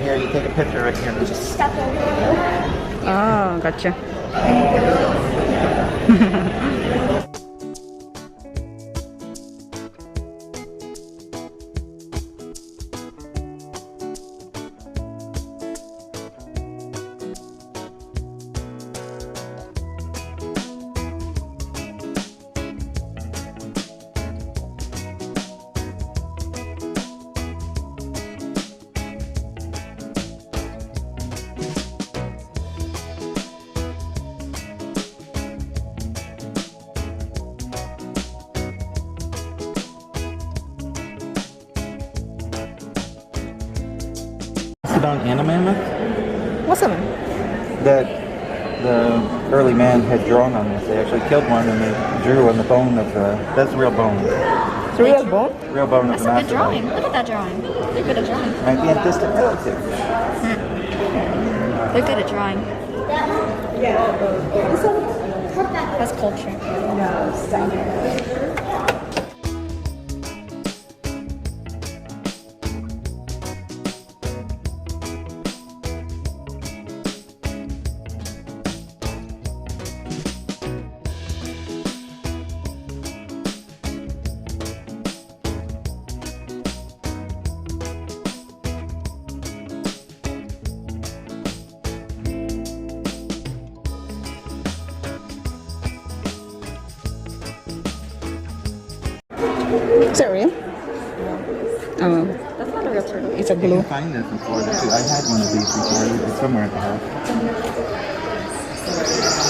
right here. You take a picture right here. Just step over. Oh, gotcha. On anime mammoth What's that? that the early man had drawn on this. They actually killed one and they drew on the bone of the. That's real bone. It's a real bone? Real bone That's of the a good drawing. mastodon. Look at that drawing. They're good at drawing. Might be a distant relative. They're good at drawing. That's culture. Is that real? Oh, That's not a real turtle. it's a You glue. can find this in Florida too. I had one of these before. It's somewhere at the house.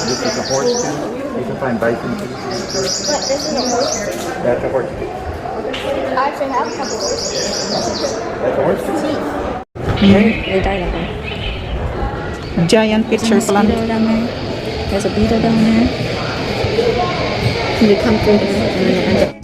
This is a horse too. You can find bison too. What? This is a horse? That's a horse too. I actually have a couple horses. That's a horse too. They died of it. Giant picture There's a plant. mosquito down there. There's a beetle down there. You come through here and then you end up.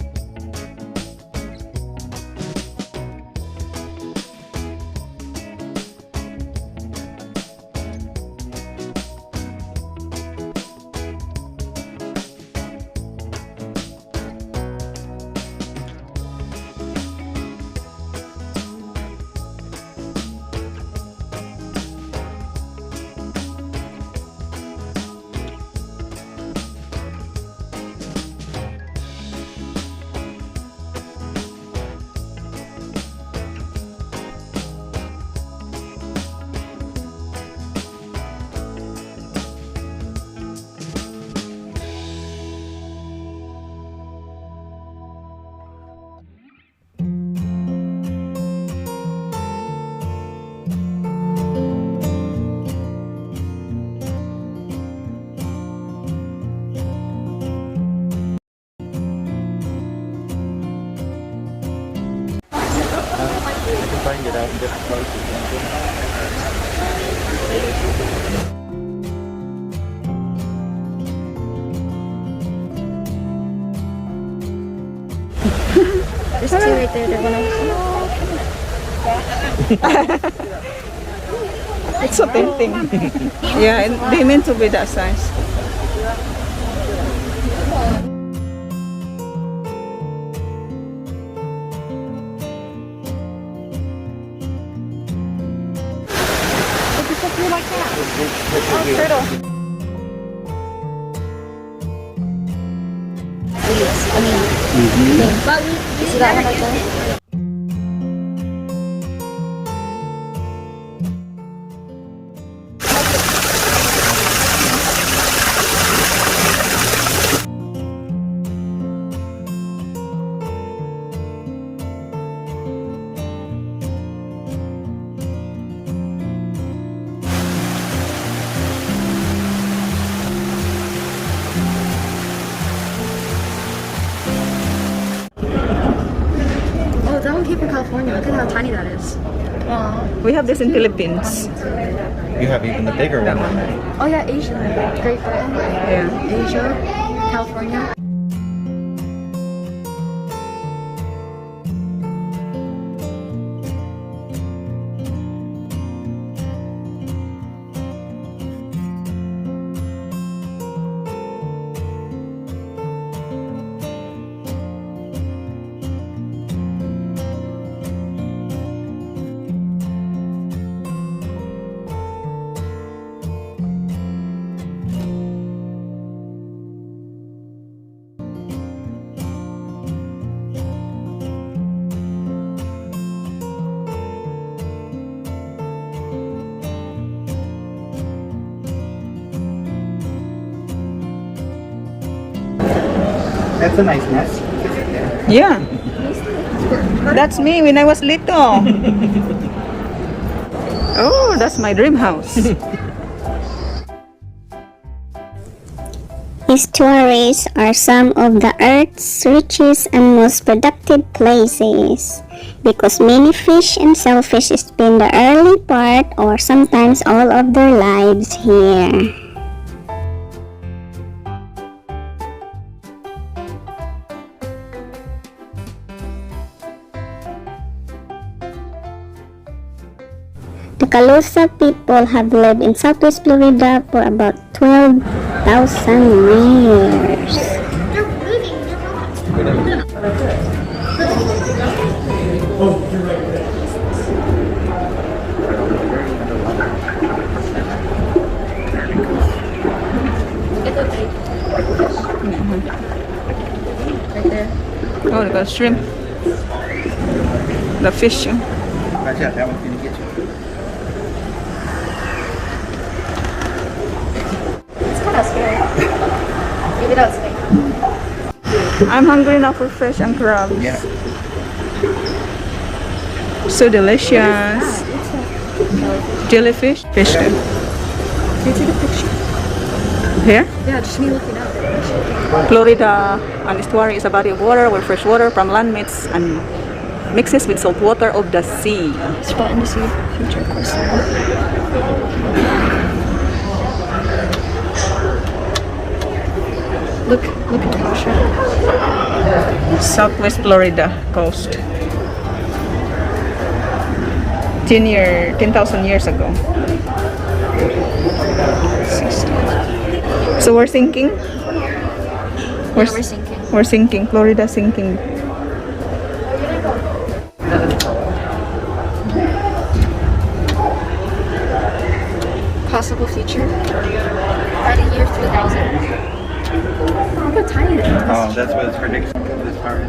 You can find it out in different places. There's two right there. They're gonna. It's so tempting. Yeah, and they meant to be that size. It disappeared like that. Oh, turtle. But we see that one right there? Oh, that one came from California. Look at how tiny that is. We have this in Philippines. You have even the bigger one than that. Oh yeah, Asia. Great Britain. Yeah. Asia. California. That's a nice nest. Yeah. That's me when I was little. Oh, that's my dream house. Estuaries are some of the Earth's richest and most productive places because many fish and shellfish spend the early part or sometimes all of their lives here. The Calusa people have lived in southwest Florida for about 12,000 years. They're moving. They're right there. Oh, they got shrimp. The fish. Watch out, that one's gonna get you. It's kind of scary. Maybe that's me. I'm hungry now for fish and crabs. Yeah. So delicious. Jellyfish. Fish. Can you take a picture? Here? Yeah, just me looking up. Florida, an estuary is a body of water where fresh water from land meets and mixes with salt water of the sea. Spotting to see future course. Look at the ocean. Southwest Florida coast. 10,000 years ago. So we're sinking? We're sinking. We're sinking. Florida sinking. Possible future. By the year 3000. Look how tiny it is. Oh, that's what it's predicting this part is.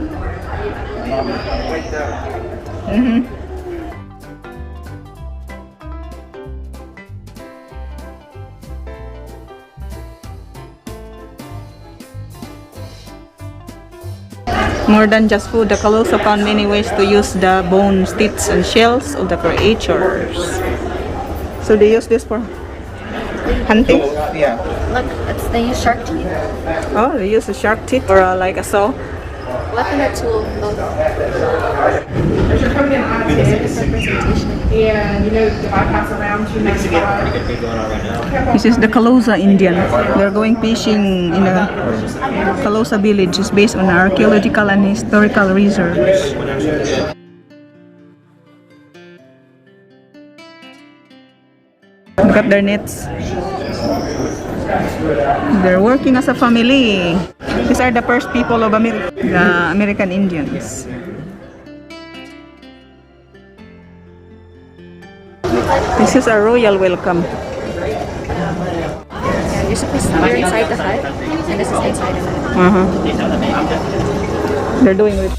More than just food, the Calusa found many ways to use the bones, teeth, and shells of the creatures. So they use this for hunting? Yeah. Look, they use shark teeth. Oh, they use a shark teeth or like a saw. Weapon or tool, both. This is the Calusa Indian. They're going fishing in a Calusa village. It's based on archaeological and historical research. Look at their nets. They're working as a family. These are the first people of America, the American Indians. This is a royal welcome. Yeah, you're supposed to be inside the hut, and this is inside of it. They're doing it.